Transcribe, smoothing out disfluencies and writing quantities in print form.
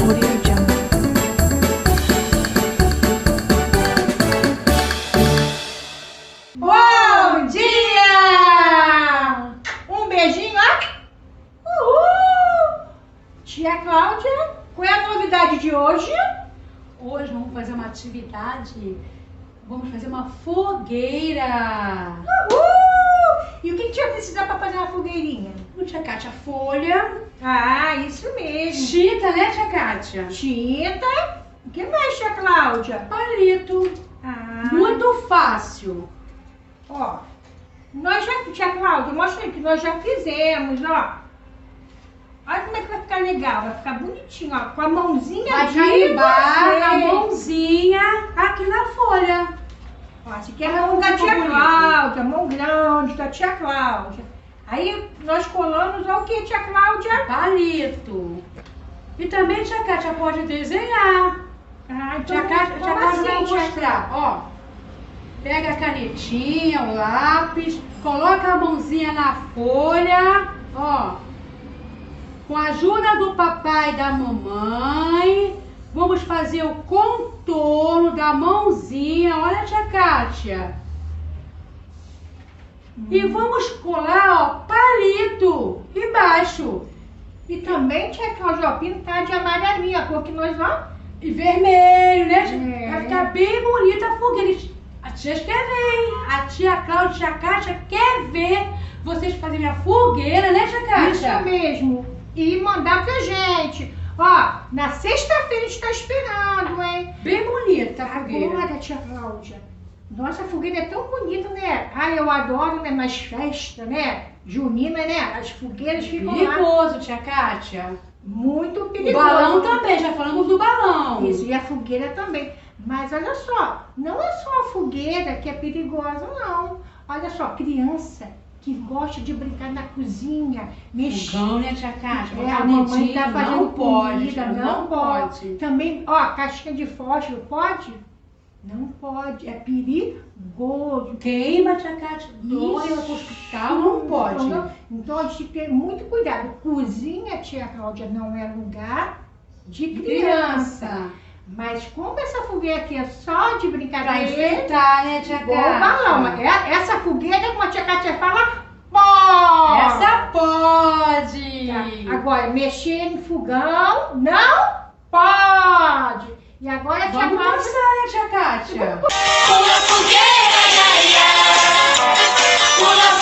Audio Jungle. Bom dia! Um beijinho, ó. Uhul! Tia Cláudia, qual é a novidade de hoje? Hoje vamos fazer uma atividade, vamos fazer uma fogueira. Uhul! E o que a gente vai precisar para fazer uma fogueirinha? Tia Kátia, folha, Ah, isso mesmo. tinta, né, tia Kátia? Tinta. O que mais, tia Cláudia? Palito. Ah, Muito fácil. ó. Nós já, tia Cláudia, mostra aí que nós já fizemos, ó. Olha como é que vai ficar legal, vai ficar bonitinho, ó. Com a mãozinha Vai de carimbar a vocês. mãozinha aqui na folha. Ó, esse aqui é a mão da tia bonito. Cláudia, mão grande da tia Cláudia. Aí nós colamos ó, o que, tia Cláudia? Palito. E também tia Kátia pode desenhar. Ah, Tia Kátia como vai assim, mostrar, ó. Pega a canetinha, o lápis, coloca a mãozinha na folha, ó. Com a ajuda do papai e da mamãe, vamos fazer o contorno da mãozinha, olha, tia Kátia. E vamos colar, ó, palito embaixo. E também, tia Cláudia, ó, pintar de amarelinho, a cor que nós, ó. E vermelho, né? É. Vai ficar bem bonita a fogueira. A tia quer ver, hein? A tia Cláudia e a tia Kátia quer ver vocês fazerem a fogueira, né, tia Kátia? Isso mesmo. E mandar pra gente. Ó, na sexta-feira a gente tá esperando, hein? Bem bonita a fogueira. Agora, tia Cláudia. Nossa, a fogueira é tão bonita, né? Ah, eu adoro, né? Nas festas, né? Junina, né? As fogueiras ficam lá. Perigoso, tia Kátia. Muito O perigoso. balão também, já falamos do balão. Isso, e a fogueira também. Mas olha só, não é só a fogueira que é perigosa, não. Olha só, criança que gosta de brincar na cozinha, mexer. Fogão, né, tia Kátia? É, a mamãe tá fazendo não pode, comida, não pode. Também, ó, caixinha de fósforo, pode? Não pode, é perigoso. Queima, tia Kátia. Dói, vai pro hospital, não pode. Então a gente tem que ter muito cuidado. Cozinha, tia Cláudia, não é lugar de criança. Criança. Mas como essa fogueira aqui é só de Pra brincadeira, enfeitar, né, tia igual o Kátia? balão. Essa fogueira, como a tia Kátia fala, pode! Essa pode! Tá. Agora, mexer em fogão, não pode! E agora a tia Vamos Cláudia... dançar, né, tia Kátia? Pula fogueira, ia, ia. Pula